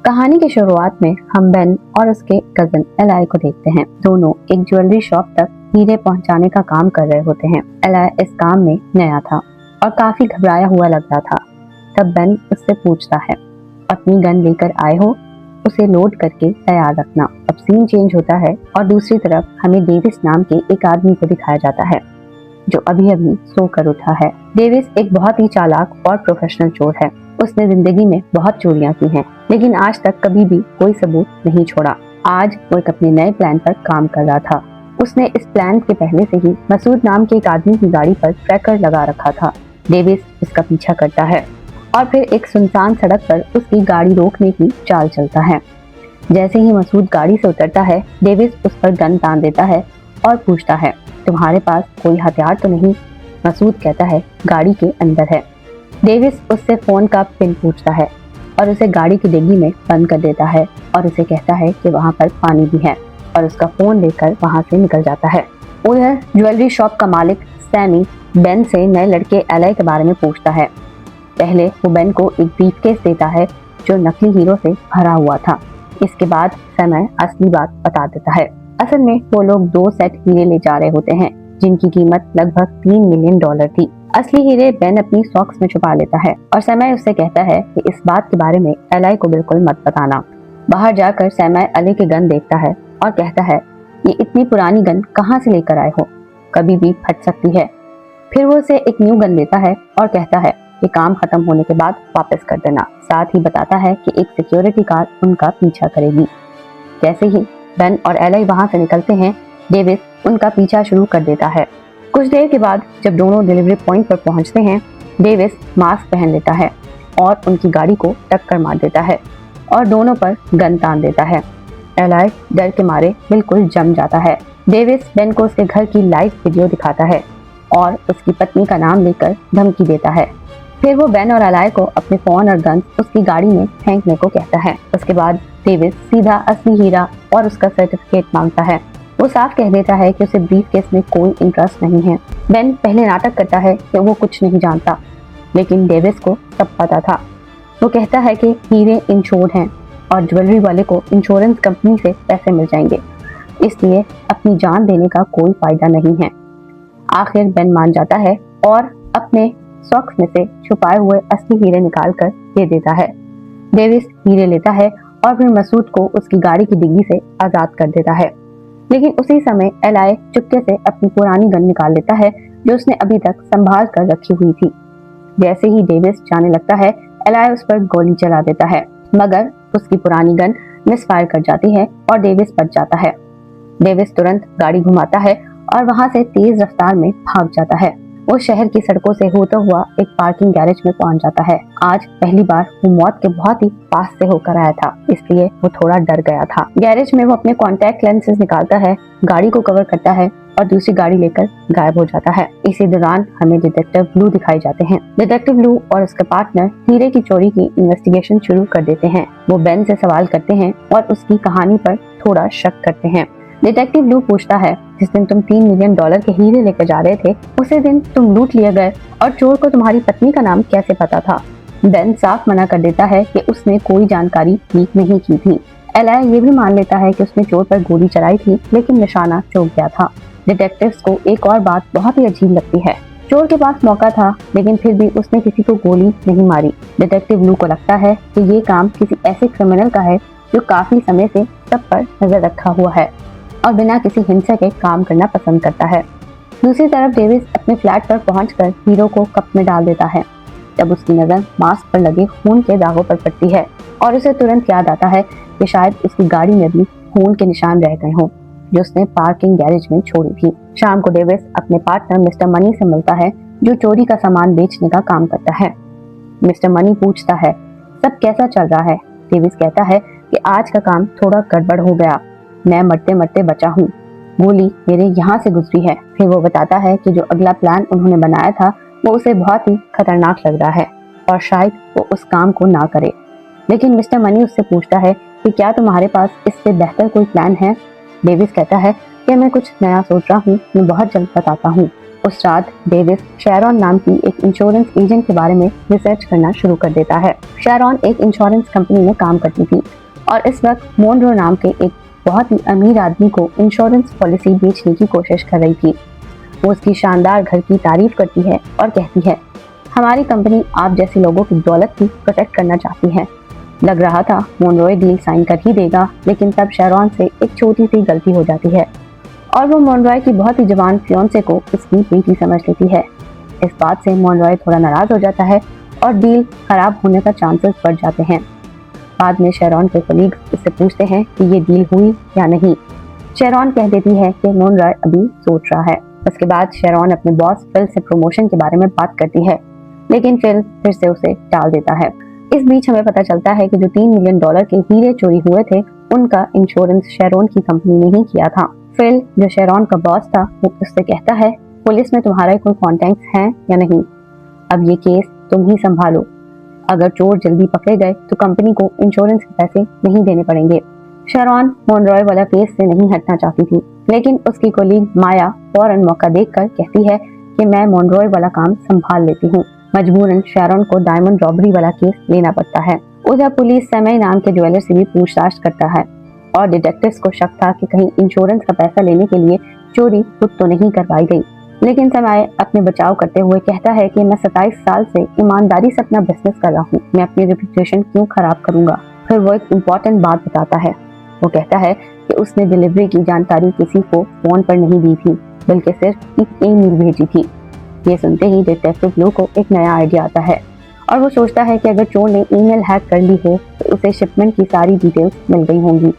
कहानी की शुरुआत में हम बेन और उसके कजिन एलाई को देखते हैं। दोनों एक ज्वेलरी शॉप तक हीरे पहुंचाने का काम कर रहे होते हैं। एलाई इस काम में नया था और काफी घबराया हुआ लग रहा था। तब बेन उससे पूछता है, अपनी गन लेकर आए हो? उसे लोड करके तैयार रखना। अब सीन चेंज होता है और दूसरी तरफ हमें डेविस नाम के एक आदमी को दिखाया जाता है जो अभी अभी सोकर उठा है। डेविस एक बहुत ही चालाक और प्रोफेशनल चोर है। उसने जिंदगी में बहुत चोरियां की हैं, लेकिन आज तक कभी भी कोई सबूत नहीं छोड़ा। आज वो एक अपने नए प्लान पर काम कर रहा था। उसने इस प्लान के पहले से ही मसूद नाम के एक आदमी की गाड़ी पर ट्रैकर लगा रखा था। डेविस उसका पीछा करता है और फिर एक सुनसान सड़क पर उसकी गाड़ी रोकने की चाल चलता है। जैसे ही मसूद गाड़ी से उतरता है, डेविस उस पर गन तान देता है और पूछता है, तुम्हारे पास कोई हथियार तो नहीं? मसूद कहता है, गाड़ी के अंदर है। डेविस उससे फोन का पिन पूछता है और उसे गाड़ी की डिग्गी में बंद कर देता है और उसे कहता है कि वहाँ पर पानी भी है और उसका फोन लेकर वहाँ से निकल जाता है। उधर ज्वेलरी शॉप का मालिक सैमी बेन से नए लड़के एलाई के बारे में पूछता है। पहले वो बेन को एक ब्रीफकेस देता है जो नकली हीरो से भरा हुआ था। इसके बाद सैमी असली बात बता देता है। असल में वो लोग 2 सेट हीरे ले जा रहे होते हैं जिनकी कीमत लगभग $3 मिलियन थी। असली हीरे बेन अपनी सॉक्स में छुपा लेता है और सैमी उससे कहता है कि इस बात के बारे में एलाई को बिल्कुल मत बताना। बाहर जाकर सैमी एलाई की गन देखता है और कहता है, ये इतनी पुरानी गन कहाँ से लेकर आए हो? कभी भी फट सकती है। फिर वो उसे एक न्यू गन देता है और कहता है कि काम खत्म होने के बाद वापस कर देना। साथ ही बताता है कि एक सिक्योरिटी कार उनका पीछा करेगी। जैसे ही बेन और एलाई वहां से निकलते हैं, डेविस उनका पीछा शुरू कर देता है। कुछ देर के बाद जब दोनों डिलीवरी पॉइंट पर पहुंचते हैं, डेविस मास्क पहन लेता है और उनकी गाड़ी को टक्कर मार देता है और दोनों पर गन तान देता है। एलाई डर के मारे बिल्कुल जम जाता है। डेविस बेन को उसके घर की लाइव वीडियो दिखाता है और उसकी पत्नी का नाम लेकर धमकी देता है। फिर वो बेन और एलाई को अपने फोन और गन उसकी गाड़ी में फेंकने को कहता है। उसके बाद डेविस सीधा असली हीरा और उसका सर्टिफिकेट मांगता है। वो साफ कह देता है कि उसे ब्रीफकेस में कोई इंटरेस्ट नहीं है। बेन पहले नाटक करता है कि वो कुछ नहीं जानता, लेकिन डेविस को सब पता था। वो कहता है कि हीरे इंश्योर्ड हैं और ज्वेलरी वाले को इंश्योरेंस कंपनी से पैसे मिल जाएंगे, इसलिए अपनी जान देने का कोई फायदा नहीं है। आखिर बेन मान जाता है और अपने सॉक्स में से छुपाए हुए असली हीरे निकाल कर दे देता है। डेविस हीरे लेता है और फिर मसूद को उसकी गाड़ी की डिग्गी से आजाद कर देता है। लेकिन उसी समय एलाई चुपके से अपनी पुरानी गन निकाल लेता है जो उसने अभी तक संभाल कर रखी हुई थी। जैसे ही डेविस जाने लगता है, एलाई उस पर गोली चला देता है, मगर उसकी पुरानी गन मिसफायर कर जाती है और डेविस बच जाता है। डेविस तुरंत गाड़ी घुमाता है और वहां से तेज रफ्तार में भाग जाता है। वो शहर की सड़कों से होता हुआ एक पार्किंग गैरेज में पहुंच जाता है। आज पहली बार वो मौत के बहुत ही पास से होकर आया था, इसलिए वो थोड़ा डर गया था। गैरेज में वो अपने कॉन्टैक्ट लेंसेज निकालता है, गाड़ी को कवर करता है और दूसरी गाड़ी लेकर गायब हो जाता है। इसी दौरान हमें डिटेक्टिव ब्लू दिखाई जाते हैं। डिटेक्टिव ब्लू और उसके पार्टनर हीरे की चोरी की इन्वेस्टिगेशन शुरू कर देते हैं। वो बेन से सवाल करते हैं और उसकी कहानी पर थोड़ा शक करते हैं। डिटेक्टिव ब्लू पूछता है, जिस दिन तुम $3 मिलियन के हीरे लेकर जा रहे थे, उसी दिन तुम लूट लिए गए और चोर को तुम्हारी पत्नी का नाम कैसे पता था? बेन साफ मना कर देता है कि उसने कोई जानकारी लीक नहीं की थी। एलाई ये भी मान लेता है कि उसने चोर पर गोली चलाई थी, लेकिन निशाना चूक गया था। डिटेक्टिव्स को एक और बात बहुत ही अजीब लगती है। चोर के पास मौका था, लेकिन फिर भी उसने किसी को गोली नहीं मारी। डिटेक्टिव ब्लू को लगता है कि ये काम किसी ऐसे क्रिमिनल का है जो काफी समय से सब पर नजर रखा हुआ है और बिना किसी हिंसा के काम करना पसंद करता है। दूसरी तरफ डेविस अपने फ्लैट पर पहुंचकर हीरो को कप में डाल देता है। तब उसकी नजर मास्क पर लगे खून के दागों पर पड़ती है और उसे तुरंत याद आता है कि शायद उसकी गाड़ी में भी खून के निशान रह गए हों जो उसने पार्किंग गैरेज में छोड़ी थी। शाम को डेविस अपने पार्टनर मिस्टर मनी से मिलता है जो चोरी का सामान बेचने का काम करता है। मिस्टर मनी पूछता है, सब कैसा चल रहा है? डेविस कहता है कि आज का काम थोड़ा गड़बड़ हो गया, मैं मरते मरते बचा हूँ, गोली मेरे यहाँ से गुजरी है। फिर वो बताता है कि जो अगला प्लान उन्होंने बनाया था वो उसे बहुत ही खतरनाक लग रहा है और शायद वो उस काम को ना करे। लेकिन मिस्टर मनी उससे पूछता है कि क्या तुम्हारे पास इससे बेहतर कोई प्लान है? डेविस कहता है कि मैं कुछ नया सोच रहा हूँ, मैं बहुत जल्द बताता हूँ। उस रात डेविस शेरॉन नाम की एक इंश्योरेंस एजेंट के बारे में रिसर्च करना शुरू कर देता है। शेरॉन एक इंश्योरेंस कंपनी में काम करती थी और इस वक्त मोनरो नाम के एक बहुत ही अमीर आदमी को इंश्योरेंस पॉलिसी बेचने की कोशिश कर रही थी। वो उसकी शानदार घर की तारीफ करती है और कहती है, हमारी कंपनी आप जैसे लोगों की दौलत की प्रोटेक्ट करना चाहती है। लग रहा था मोनरॉय डील साइन कर ही देगा, लेकिन तब शेरॉन से एक छोटी सी गलती हो जाती है और वो मोनरॉय की बहुत ही जवान फियांसे को उसकी बेटी समझ लेती है। इस बात से मोनरॉय थोड़ा नाराज हो जाता है और डील खराब होने का चांसेस बढ़ जाते हैं। बाद में शेरॉन के कलीग्स उससे पूछते हैं कि ये डील हुई या नहीं। शेरॉन कह देती है कि मोनरॉय अभी सोच रहा है। उसके बाद शेरॉन अपने बॉस फिल से प्रमोशन के बारे में बात करती है, लेकिन फिर से उसे टाल देता है। इस बीच हमें पता चलता है कि जो $3 मिलियन के हीरे चोरी हुए थे उनका इंश्योरेंस शेरॉन की कंपनी ने ही किया था। फिल जो शेरॉन का बॉस था वो उससे कहता है, पुलिस में तुम्हारे कोई कॉन्टेक्ट्स हैं या नहीं, अब ये केस तुम ही संभालो। अगर चोर जल्दी पकड़े गए तो कंपनी को इंश्योरेंस के पैसे नहीं देने पड़ेंगे। शेरॉन मोनरॉय वाला केस से नहीं हटना चाहती थी, लेकिन उसकी कोलीग माया फौरन मौका देखकर कहती है कि मैं मोनरॉय वाला काम संभाल लेती हूँ। मजबूरन शेरॉन को डायमंड रॉबरी वाला केस लेना पड़ता है। उधर पुलिस समय नाम के ज्वेलर से भी पूछताछ करता है और डिटेक्टिव्स को शक था कि कहीं इंश्योरेंस का पैसा लेने के लिए चोरी खुद तो नहीं करवाई गई। लेकिन समय अपने बचाव करते हुए कहता है कि मैं 27 साल से ईमानदारी से अपना बिजनेस कर रहा हूँ, मैं अपनी रेपुटेशन क्यों खराब करूंगा। फिर वो एक इम्पोर्टेंट बात बताता है। वो कहता है कि उसने डिलीवरी की जानकारी किसी को फोन पर नहीं दी थी, बल्कि सिर्फ एक ईमेल भेजी थी। ये सुनते ही डिटेक्टिव ब्लू को एक नया आइडिया आता है और वो सोचता है कि अगर चोर ने ईमेल हैक कर ली हो तो उसे शिपमेंट की सारी डिटेल्स मिल गई होंगी।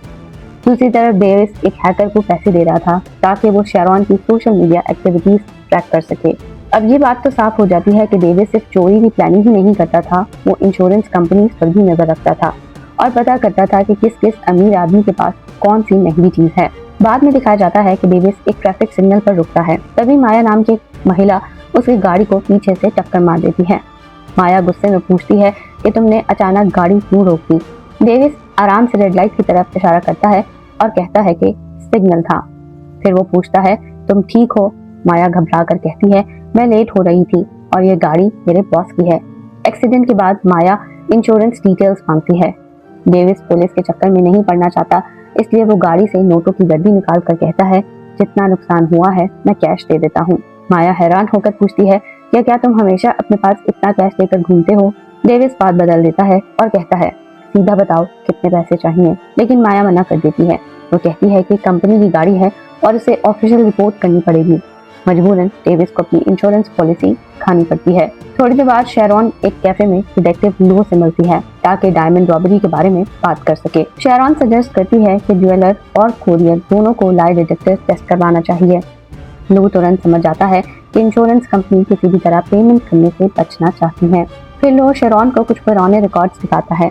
दूसरी तरफ डेविस एक हैकर को पैसे दे रहा था ताकि वो शेरॉन की सोशल मीडिया एक्टिविटीज ट्रैक कर सके। अब ये बात तो साफ हो जाती है कि डेविस सिर्फ चोरी की प्लानिंग ही नहीं करता था, वो इंश्योरेंस कंपनीज पर भी नजर रखता था और पता करता था कि किस किस अमीर आदमी के पास कौन सी महंगी चीज है। बाद में दिखाया जाता है कि डेविस एक ट्रैफिक सिग्नल पर रुकता है, तभी माया नाम की महिला उसकी गाड़ी को पीछे से टक्कर मार देती है। माया गुस्से में पूछती है कि तुमने अचानक गाड़ी क्यों रोक दी। डेविस आराम से रेड लाइट की तरफ इशारा करता है और कहता है कि सिग्नल था। फिर वो पूछता है, तुम ठीक हो? माया घबरा कर कहती है, मैं लेट हो रही थी और ये गाड़ी मेरे बॉस की है। एक्सीडेंट के बाद माया इंश्योरेंस डिटेल्स मांगती है। डेविस पुलिस के चक्कर में नहीं पड़ना चाहता, इसलिए वो गाड़ी से नोटों की गड्डी निकाल कर कहता है, जितना नुकसान हुआ है मैं कैश दे देता हूँ। माया हैरान होकर पूछती है, क्या तुम हमेशा अपने पास इतना कैश लेकर घूमते हो? डेविस बात बदल देता है और कहता है, सीधा बताओ कितने पैसे चाहिए। लेकिन माया मना कर देती है। वो कहती है कि कंपनी की गाड़ी है और उसे ऑफिशियल रिपोर्ट करनी पड़ेगी। मजबूरन डेविस को अपनी इंश्योरेंस पॉलिसी खानी पड़ती है। थोड़ी देर बाद शेरॉन एक कैफे में डिटेक्टिव ब्लू से मिलती है ताकि डायमंड रॉबरी के बारे में बात कर सके। शेरॉन सजेस्ट करती है कि ज्वेलर और कोरियर दोनों को लाई डिटेक्टर टेस्ट करवाना चाहिए। ब्लू तुरंत समझ जाता है कि इंश्योरेंस कंपनी किसी भी तरह पेमेंट करने से बचना चाहती है। फिर लो शेरॉन को कुछ पुराने रिकॉर्ड्स दिखाता है।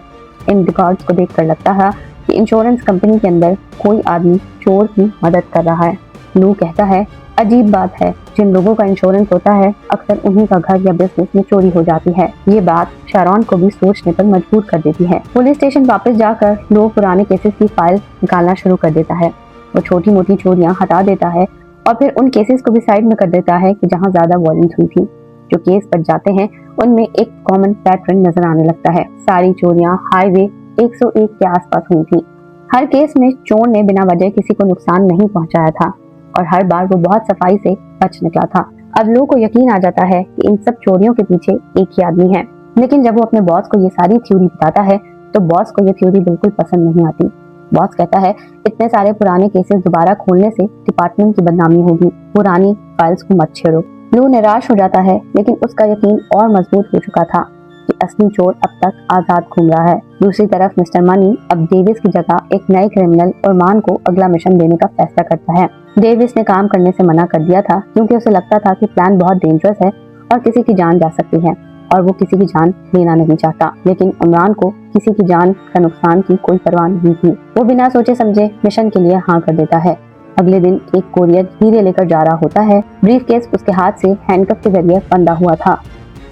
इन रिकॉर्ड्स को देखकर लगता है कि इंश्योरेंस कंपनी के अंदर कोई आदमी चोर की मदद कर रहा है। ब्लू कहता है, अजीब बात है, जिन लोगों का इंश्योरेंस होता है अक्सर उन्हीं का घर या बिजनेस में चोरी हो जाती है। ये बात शेरॉन को भी सोचने पर मजबूर कर देती है। पुलिस स्टेशन वापस जाकर लो पुराने केसेस की फाइल निकालना शुरू कर देता है। वो छोटी मोटी चोरियां हटा देता है और फिर उन केसेस को भी साइड में कर देता है कि जहां ज्यादा वायलेंस हुई थी। जो केस पर जाते हैं उनमें एक कॉमन पैटर्न नजर आने लगता है। सारी चोरियां हाईवे 101 के आसपास हुई थी। हर केस में चोर ने बिना वजह किसी को नुकसान नहीं पहुंचाया था और हर बार वो बहुत सफाई से बच निकला था। अब लोगों को यकीन आ जाता है कि इन सब चोरियों के पीछे एक ही आदमी है। लेकिन जब वो अपने बॉस को ये सारी थ्योरी बताता है तो बॉस को ये थ्योरी बिल्कुल पसंद नहीं आती। बॉस कहता है, इतने सारे पुराने केसेस दोबारा खोलने से डिपार्टमेंट की बदनामी होगी, पुरानी फाइल्स को मत छेड़ो। ब्लू निराश हो जाता है, लेकिन उसका यकीन और मजबूत हो चुका था कि असली चोर अब तक आजाद घूम रहा है। दूसरी तरफ मिस्टर मनी अब डेविस की जगह एक नए क्रिमिनल ओरमान को अगला मिशन देने का फैसला करता है। डेविस ने काम करने से मना कर दिया था क्योंकि उसे लगता था कि प्लान बहुत डेंजरस है और किसी की जान जा सकती है और वो किसी की जान लेना नहीं चाहता। लेकिन इमरान को किसी की जान का नुकसान की कोई परवाह नहीं थी। वो बिना सोचे समझे मिशन के लिए हाँ कर देता है। अगले दिन एक कोरियर हीरे लेकर जा रहा होता है। ब्रीफकेस उसके हाथ से हैंडकफ के जरिए बंधा हुआ था।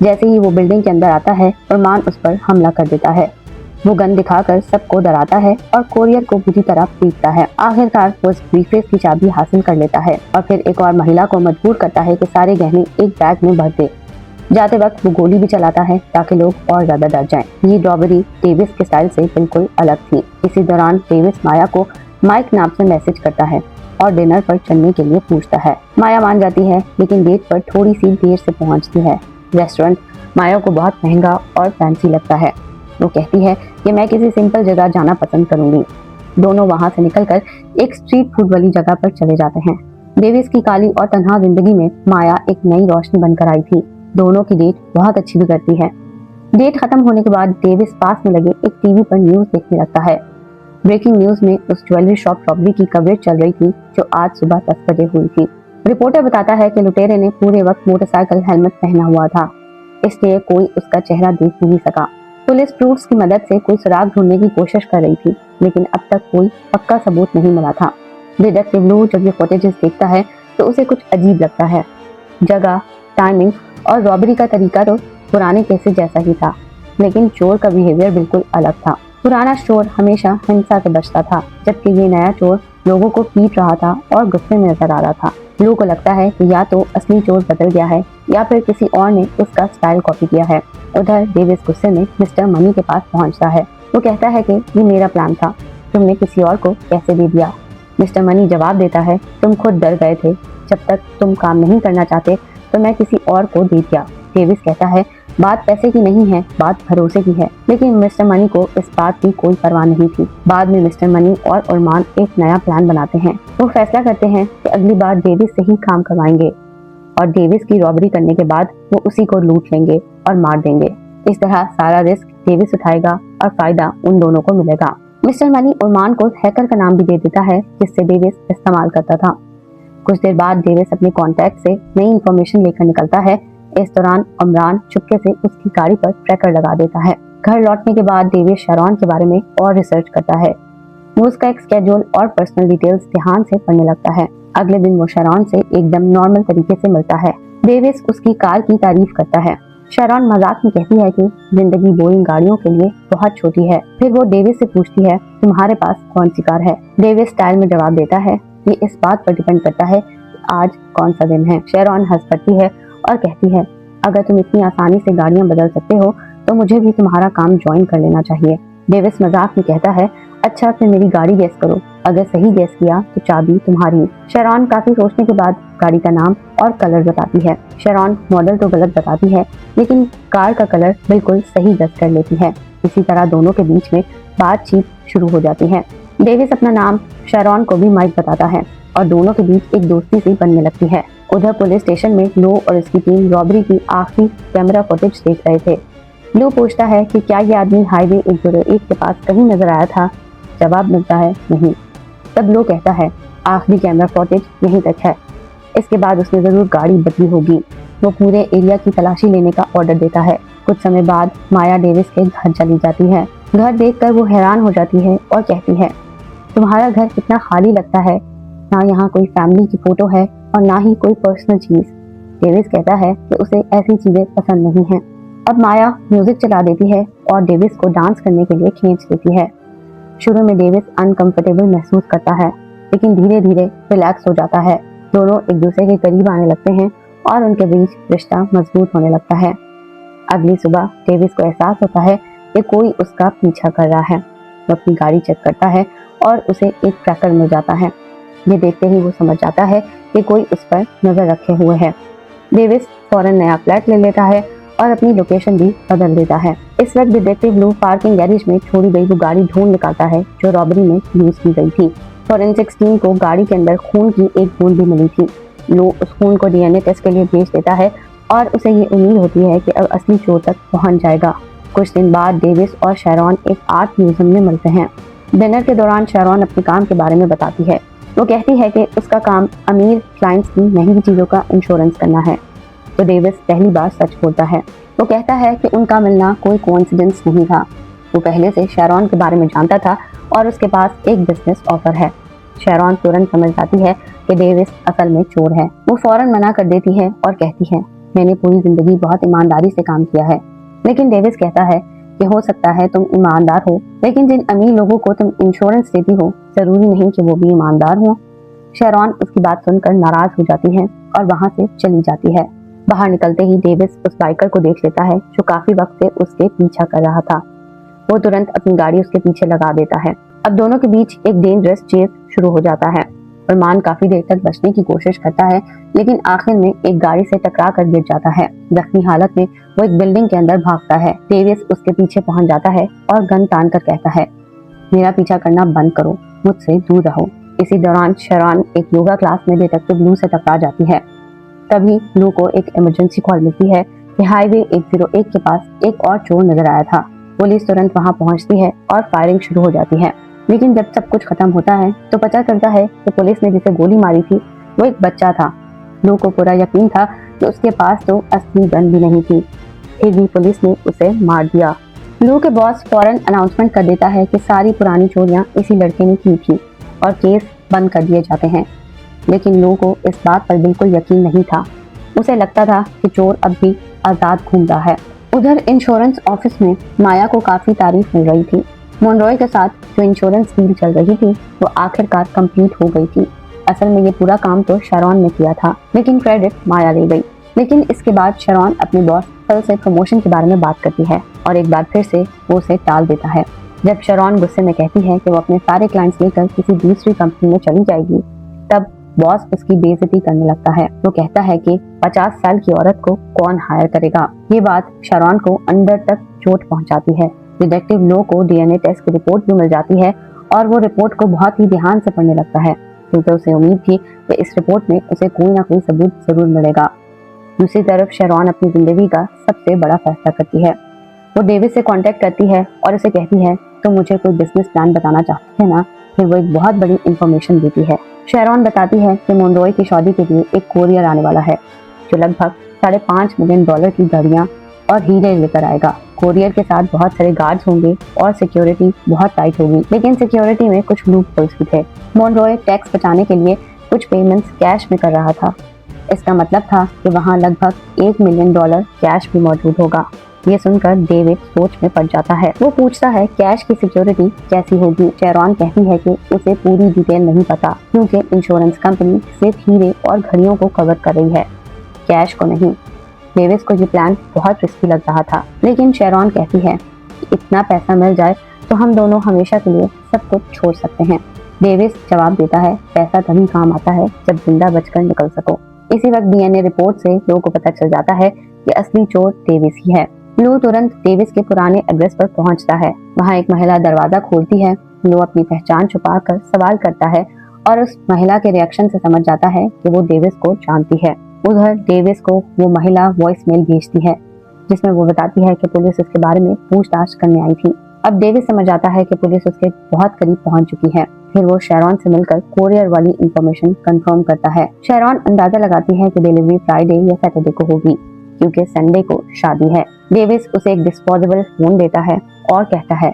जैसे ही वो बिल्डिंग के अंदर आता है, इमरान उस पर हमला कर देता है। वो गन दिखाकर सबको डराता है और कोरियर को बुरी तरह पीटता है। आखिरकार वो उस ब्रीफकेस की चाबी हासिल कर लेता है और फिर एक और महिला को मजबूर करता है कि सारे गहने एक बैग में भर दे। जाते वक्त वो गोली भी चलाता है ताकि लोग और ज्यादा डर जाएं। ये रॉबरी डेविस के स्टाइल से बिल्कुल अलग थी। इसी दौरान डेविस माया को माइक नाम से मैसेज करता है और डिनर पर चलने के लिए पूछता है। माया मान जाती है, लेकिन डेट पर थोड़ी सी देर से पहुंचती है। रेस्टोरेंट माया को बहुत महंगा और फैंसी लगता है। वो कहती है कि मैं किसी सिंपल जगह जाना पसंद करूंगी। दोनों वहां से निकलकर एक स्ट्रीट फूड वाली जगह पर चले जाते हैं। डेविस की काली और तन्हा जिंदगी में माया एक नई रोशनी बनकर आई थी। दोनों की डेट बहुत अच्छी भी करती है। डेट खत्म होने के बाद डेविस पास में लगे एक टीवी पर न्यूज देखने लगता है। ब्रेकिंग न्यूज में उस ज्वेलरी शॉप रॉबरी की कवरेज चल रही थी जो आज सुबह 10 बजे हुई थी। रिपोर्टर बताता है कि लुटेरे ने पूरे वक्त मोटरसाइकिल हेलमेट पहना हुआ था, इसलिए कोई उसका चेहरा देख नहीं सका। पुलिस प्रूफ्स की मदद से कोई सुराग ढूंढने की कोशिश कर रही थी, लेकिन अब तक कोई पक्का सबूत नहीं मिला था। डिटेक्टिव लू जब ये फुटेजेस देखता है तो उसे कुछ अजीब लगता है। जगह, टाइमिंग और रॉबरी का तरीका तो पुराने केसेस जैसा ही था, लेकिन चोर का बिहेवियर बिल्कुल अलग था। पुराना चोर हमेशा हिंसा से बचता था, जबकि ये नया चोर लोगों को पीट रहा था और गुस्से में नजर आ रहा था। लू को लगता है कि या तो असली चोर बदल गया है या फिर किसी और ने उसका स्टाइल कॉपी किया है। उधर डेविस गुस्से में मिस्टर मनी के पास पहुंचता है। वो कहता है कि ये मेरा प्लान था, तुमने किसी और को कैसे दे दिया। मिस्टर मनी जवाब देता है, तुम खुद डर गए थे, जब तक तुम काम नहीं करना चाहते तो मैं किसी और को दे दिया। डेविस कहता है, बात पैसे की नहीं है, बात भरोसे की है। लेकिन मिस्टर मनी को इस बात की कोई परवाह नहीं थी। बाद में मिस्टर मनी और उर्मान एक नया प्लान बनाते हैं। वो फैसला करते हैं कि अगली बार डेविस से ही काम करवाएंगे और डेविस की रॉबरी करने के बाद वो उसी को लूट लेंगे और मार देंगे। इस तरह सारा रिस्क डेविस उठाएगा और फायदा उन दोनों को मिलेगा। मिस्टर मनी उर्मान को हैकर का नाम भी दे देता है, जिससे डेविस इस्तेमाल करता था। कुछ देर बाद डेविस अपने कॉन्टैक्ट से नई इंफॉर्मेशन लेकर निकलता है। इस दौरान उमरान चुपके से उसकी गाड़ी पर ट्रैकर लगा देता है। घर लौटने के बाद डेविस शैरॉन के बारे में और रिसर्च करता है। वो उसका एक स्केड्यूल और पर्सनल डिटेल्स ध्यान से पढ़ने लगता है। अगले दिन वो शैरॉन से एकदम नॉर्मल तरीके से मिलता है। डेविस उसकी कार की तारीफ करता है। शैरॉन मजाक में कहती है कि जिंदगी बोरिंग गाड़ियों के लिए बहुत छोटी है। फिर वो डेविस से पूछती है, तुम्हारे पास कौन सी कार है। डेविस स्टाइल में जवाब देता है, ये इस बात पर डिपेंड करता है आज कौन सा दिन है। शैरॉन हंस पड़ती है और कहती है, अगर तुम इतनी आसानी से गाड़ियां बदल सकते हो तो मुझे भी तुम्हारा काम ज्वाइन कर लेना चाहिए। डेविस मजाक में कहता है, अच्छा फिर मेरी गाड़ी गैस करो, अगर सही गैस किया तो चाबी तुम्हारी। शैरॉन काफी सोचने के बाद गाड़ी का नाम और कलर बताती है। शैरॉन मॉडल तो गलत बताती है, लेकिन कार का कलर बिल्कुल सही गैस कर लेती है। इसी तरह दोनों के बीच में बातचीत शुरू हो जाती है। डेविस अपना नाम शैरॉन को भी माइक बताता है और दोनों के बीच एक दोस्ती सी बनने लगती है। उधर पुलिस स्टेशन में लो और उसकी टीम रॉबरी की आखिरी कैमरा फुटेज देख रहे थे। लो पूछता है कि क्या ये आदमी हाईवे 101 के पास कहीं नजर आया था। जवाब मिलता है नहीं। तब लो कहता है, आखिरी कैमरा फुटेज यहीं तक है, इसके बाद उसने जरूर गाड़ी बदली होगी। वो पूरे एरिया की तलाशी लेने का ऑर्डर देता है। कुछ समय बाद माया डेविस के घर चली जाती है। घर देखकर वो हैरान हो जाती है और कहती है, तुम्हारा घर कितना खाली लगता है, ना यहाँ कोई फैमिली की फोटो है और ना ही कोई पर्सनल चीज। डेविस कहता है कि उसे ऐसी चीजें पसंद नहीं हैं। अब माया म्यूजिक चला देती है और डेविस को डांस करने के लिए खींच देती है। शुरू में डेविस अनकंफर्टेबल महसूस करता है, लेकिन धीरे धीरे रिलैक्स हो जाता है। दोनों एक दूसरे के करीब आने लगते हैं और उनके बीच रिश्ता मजबूत होने लगता है। अगली सुबह डेविस को एहसास होता है कि कोई उसका पीछा कर रहा है। वो अपनी गाड़ी चेक करता है और उसे एक ट्रैकर मिल जाता है। ये देखते ही वो समझ जाता है कि कोई उस पर नजर रखे हुए है। डेविस फौरन नया फ्लैट ले लेता है और अपनी लोकेशन भी बदल देता है। इस वक्त डिटेक्टिव लू पार्किंग गैरेज में छोड़ी गई वो गाड़ी ढूंढ निकालता है जो रॉबरी में यूज की गई थी। फॉरेंसिक्स टीम को गाड़ी के अंदर खून की एक बूंद भी मिली थी। लू उस खून को डीएनए टेस्ट के लिए भेज देता है और उसे ये उम्मीद होती है कि अब असली चोर तक पहुंच जाएगा। कुछ दिन बाद डेविस और शैरॉन एक आर्ट म्यूजियम में मिलते हैं। डिनर के दौरान शैरॉन अपने काम के बारे में बताती है। वो कहती है कि उसका काम अमीर क्लाइंट्स की महंगी चीजों का इंश्योरेंस करना है। तो डेविस पहली बार सच बोलता है। वो कहता है कि उनका मिलना कोई कोइंसिडेंस नहीं था। वो पहले से शैरॉन के बारे में जानता था और उसके पास एक बिजनेस ऑफर है। शैरॉन तुरंत समझ जाती है कि डेविस असल में चोर है। वो फौरन मना कर देती है और कहती है, मैंने पूरी जिंदगी बहुत ईमानदारी से काम किया है। लेकिन डेविस कहता है कि हो सकता है तुम ईमानदार हो, लेकिन जिन अमीर लोगों को तुम इंश्योरेंस देती हो जरूरी नहीं कि वो भी ईमानदार हो। शेरॉन उसकी बात सुनकर नाराज हो जाती है और वहां से चली जाती है। बाहर निकलते ही डेविस उस बाइकर को देख लेता है जो काफी वक्त से उसके पीछा कर रहा था। वो तुरंत अपनी गाड़ी उसके पीछे लगा देता है। अब दोनों के बीच एक डेंजरस चेस शुरू हो जाता है। अरमान काफी देर तक बचने की कोशिश करता है, लेकिन आखिर में एक गाड़ी से टकरा कर गिर जाता है। जख्मी हालत में वो एक बिल्डिंग के अंदर भागता है। डेविस उसके पीछे पहुंच जाता है और गन तान कर कहता है, मेरा पीछा करना बंद करो, मुझसे दूर रहो। इसी दौरान शेरॉन एक योगा क्लास में डिटेक्टिव लू से टकरा जाती है। तभी लू को एक इमरजेंसी कॉल मिलती है कि हाईवे 101 के पास एक और चोर नजर आया था। पुलिस तुरंत वहां पहुंचती है और फायरिंग शुरू हो जाती है। लेकिन जब सब कुछ खत्म होता है तो पता चलता है कि पुलिस ने जिसे गोली मारी थी वो एक बच्चा था। लू को पूरा यकीन था कि उसके पास तो असली गन भी नहीं थी, फिर भी पुलिस ने उसे मार दिया। लू के बॉस फौरन अनाउंसमेंट कर देता है कि सारी पुरानी चोरियां इसी लड़के ने की थी और केस बंद कर दिए जाते हैं। लेकिन लू को इस बात पर बिल्कुल यकीन नहीं था। उसे लगता था कि चोर अब भी आजाद घूम रहा है। उधर इंश्योरेंस ऑफिस में माया को काफी तारीफ मिल रही थी। मोनरॉय के साथ जो इंश्योरेंस डील चल रही थी वो आखिरकार कंप्लीट हो गई थी। असल में ये पूरा काम तो शेरॉन ने किया था, लेकिन क्रेडिट माया ले गई। लेकिन इसके बाद शेरॉन अपने बॉस फिल से प्रमोशन के बारे में बात करती है और एक बार फिर से वो उसे टाल देता है। जब शेरॉन गुस्से में कहती है कि वो अपने सारे क्लाइंट्स लेकर किसी दूसरी कंपनी में चली जाएगी, तब बॉस उसकी बेइज्जती करने लगता है। वो कहता है कि 50 साल की औरत को कौन हायर करेगा। ये बात शेरॉन को अंदर तक चोट पहुंचाती है। डिटेक्टिव लो को डीएनए टेस्ट की रिपोर्ट भी मिल जाती है और वो रिपोर्ट को बहुत ही ध्यान से पढ़ने लगता है, क्योंकि उसे उम्मीद थी कि इस रिपोर्ट में उसे कोई ना कोई सबूत जरूर मिलेगा। दूसरी तरफ शेरॉन अपनी जिंदगी का सबसे बड़ा फैसला करती है। वो डेविस से कांटेक्ट करती है और उसे कहती है, तो मुझे कोई बिजनेस प्लान बताना चाहते हैं ना। फिर वो एक बहुत बड़ी इंफॉर्मेशन देती है। शेरॉन बताती है कि मोनरॉय की शादी के लिए एक कोरियर आने वाला है जो लगभग $5.5 मिलियन की घड़ियां और हीरे लेकर आएगा। कोरियर के साथ बहुत सारे गार्ड्स होंगे और सिक्योरिटी बहुत टाइट होगी, लेकिन सिक्योरिटी में कुछ लूप होल्स भी थे। मोनरॉय टैक्स बचाने के लिए कुछ पेमेंट्स कैश में कर रहा था। इसका मतलब था कि वहाँ लगभग $1 मिलियन कैश भी मौजूद होगा। ये सुनकर डेविड सोच में पड़ जाता है। वो पूछता है कैश की सिक्योरिटी कैसी होगी। शेरॉन कहती है कि उसे पूरी डिटेल नहीं पता, क्योंकि इंश्योरेंस कंपनी सिर्फ हीरे और घड़ियों को कवर कर रही है, कैश को नहीं। डेविस को ये प्लान बहुत रिस्की लग रहा था, लेकिन शेरॉन कहती है कि इतना पैसा मिल जाए तो हम दोनों हमेशा के लिए सब कुछ छोड़ सकते हैं। डेविस जवाब देता है, पैसा तभी काम आता है जब जिंदा बचकर निकल सको। इसी वक्त डीएनए रिपोर्ट से लो को पता चल जाता है कि असली चोर डेविस ही है। लो तुरंत डेविस के पुराने एड्रेस पर पहुंचता है। वहां एक महिला दरवाजा खोलती है। लो अपनी पहचान छुपाकर सवाल करता है और उस महिला के रिएक्शन से समझ जाता है कि वो डेविस को जानती है। उधर डेविस को वो महिला वॉइस मेल भेजती है जिसमें वो बताती है कि पुलिस उसके बारे में पूछताछ करने आई थी। अब डेविस समझ जाता है कि पुलिस उसके बहुत करीब पहुंच चुकी है। फिर वो शेरॉन से मिलकर कोरियर वाली इंफॉर्मेशन कंफर्म करता है। शेरॉन अंदाजा लगाती है कि डिलीवरी फ्राइडे या सैटरडे को होगी, क्योंकि संडे को शादी है। डेविस उसे एक डिस्पोजेबल फोन देता है और कहता है,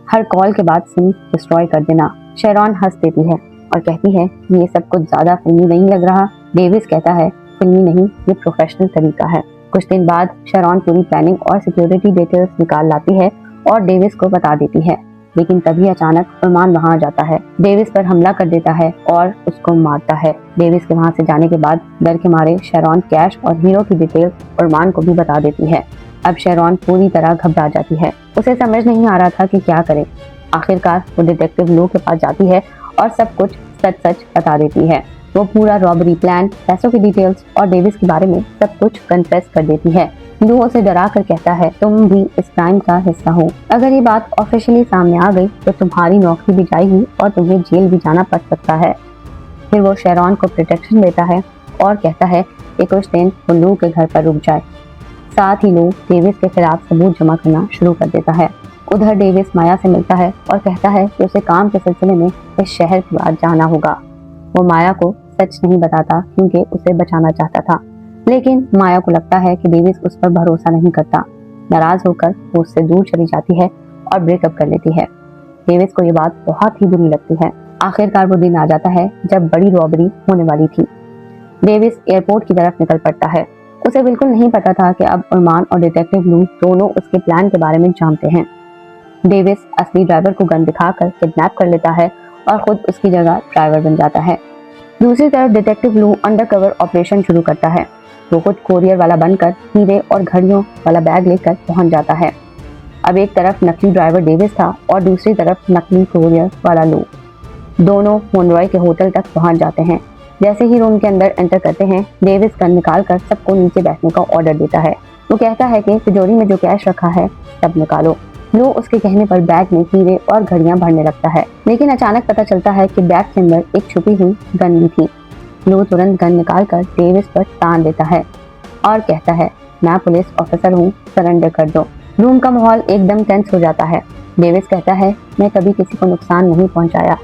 हर कॉल के बाद सिम डिस्ट्रॉय कर देना। शेरॉन हंस देती है और कहती है ये सब कुछ ज्यादा फिल्मी नहीं लग रहा। डेविस कहता है, फिल्मी नहीं, ये प्रोफेशनल तरीका है। कुछ दिन बाद शेरॉन पूरी प्लानिंग और सिक्योरिटी डिटेल्स निकाल लाती है और डेविस को बता देती है, लेकिन तभी अचानक अरमान वहां आ जाता है। डेविस पर हमला कर देता है और उसको मारता है। डेविस के वहां से जाने के बाद डर के मारे शेरॉन कैश और हीरो की डिटेल्स अरमान को भी बता देती है। अब शेरॉन पूरी तरह घबरा जाती है। उसे समझ नहीं आ रहा था कि क्या करे। आखिरकार वो डिटेक्टिव लो के पास जाती है और सब कुछ सच सच बता देती है। वो पूरा रॉबरी प्लान, पैसों की डिटेल्स और डेविस के बारे में सब कुछ कन्फेस कर देती है। लू उसे डरा कर कहता है, तुम भी इस क्राइम का हिस्सा हो। अगर ये बात ऑफिशियली सामने आ गई तो तुम्हारी नौकरी भी जाएगी और तुम्हें जेल भी जाना पड़ सकता है। फिर वो शेरॉन को प्रोटेक्शन देता है और कहता है कि कुछ दिन वो लू के घर पर रुक जाए। साथ ही लू डेविस के खिलाफ सबूत जमा करना शुरू कर देता है। उधर डेविस माया से मिलता है और कहता है कि उसे काम के सिलसिले में इस शहर के बाद जाना होगा। वो माया को सच नहीं बताता क्योंकि उसे बचाना चाहता था, लेकिन माया को लगता है कि डेविस उस पर भरोसा नहीं करता। नाराज होकर वो उससे दूर चली जाती है और ब्रेकअप कर लेती है। डेविस को ये बात बहुत ही बुरी लगती है। आखिरकार वो दिन आ जाता है जब बड़ी रॉबरी होने वाली थी। डेविस एयरपोर्ट की तरफ निकल पड़ता है। उसे बिल्कुल नहीं पता था कि अब अरमान और डिटेक्टिव लू दोनों उसके प्लान के बारे में जानते हैं। डेविस असली ड्राइवर को गन दिखाकर किडनैप कर लेता है और खुद उसकी जगह ड्राइवर बन जाता है। दूसरी तरफ डिटेक्टिव लू अंडरकवर ऑपरेशन शुरू करता है। वो खुद कोरियर वाला बनकर हीरे और घड़ियों वाला बैग लेकर पहुंच जाता है। अब एक तरफ नकली ड्राइवर डेविस था और दूसरी तरफ नकली कोरियर वाला लू। दोनों मोनरॉय के होटल तक पहुंच जाते हैं। जैसे ही रूम के अंदर एंटर करते हैं, डेविस गन निकालकर सबको नीचे बैठने का ऑर्डर देता है। वो कहता है कि तिजोरी में जो कैश रखा है सब निकालो। लू उसके कहने पर बैग में हीरे और घड़ियां भरने लगता है, लेकिन अचानक पता चलता है कि बैग के अंदर एक छुपी हुई गन भी थी। लू तुरंत गन निकालकर डेविस पर तान देता है और कहता है, मैं पुलिस ऑफिसर हूँ, सरेंडर कर दो। रूम का माहौल एकदम टेंस हो जाता है। डेविस कहता है, मैं कभी किसी को नुकसान नहीं पहुंचाया,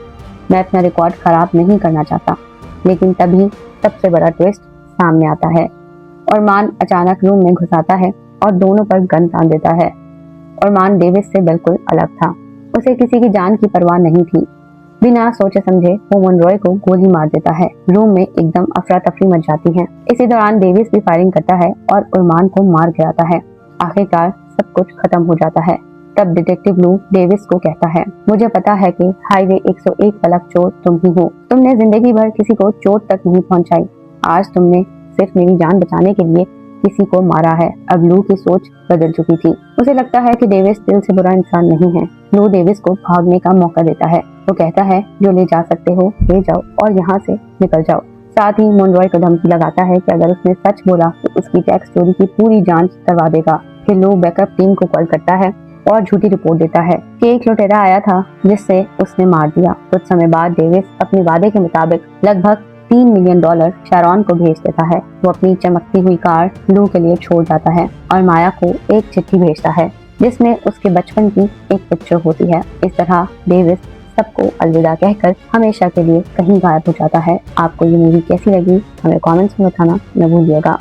मैं अपना रिकॉर्ड खराब नहीं करना चाहता। लेकिन तभी सबसे बड़ा ट्विस्ट सामने आता है। अरमान अचानक रूम में घुस आता है और दोनों पर गन तान देता है। अरमान डेविस से बिल्कुल अलग था, उसे किसी की जान की परवाह नहीं थी। बिना सोचे समझे वो मोनरॉय को गोली मार देता है। रूम में एकदम अफरा तफरी मच जाती है। इसी दौरान डेविस भी फायरिंग करता है और अरमान को मार गिराता है। आखिरकार सब कुछ खत्म हो जाता है। तब डिटेक्टिव लू डेविस को कहता है, मुझे पता है कि हाईवे 101 वाला चोर तुम ही हो। तुमने जिंदगी भर किसी को चोट तक नहीं पहुंचाई, आज तुमने सिर्फ मेरी जान बचाने के लिए किसी को मारा है। अब लू की सोच बदल चुकी थी। उसे लगता है कि डेविस दिल से बुरा इंसान नहीं है। लू डेविस को भागने का मौका देता है। वो कहता है, जो ले जा सकते हो ले जाओ और यहाँ से निकल जाओ। साथ ही मोनरॉय को धमकी लगाता है कि अगर उसने सच बोला तो उसकी टैक्स चोरी की पूरी जांच करवा देगा। फिर लू बैकअप टीम को कॉल करता है और झूठी रिपोर्ट देता है कि एक लुटेरा आया था जिससे उसने मार दिया। कुछ समय बाद डेविस अपने वादे के मुताबिक लगभग $3 मिलियन शैरॉन को भेज देता है। वो अपनी चमकती हुई कार लू के लिए छोड़ जाता है और माया को एक चिट्ठी भेजता है जिसमें उसके बचपन की एक पिक्चर होती है। इस तरह डेविस सबको अलविदा कहकर हमेशा के लिए कहीं गायब हो जाता है। आपको ये मूवी कैसी लगी हमें कमेंट्स में बताना न भूलिएगा।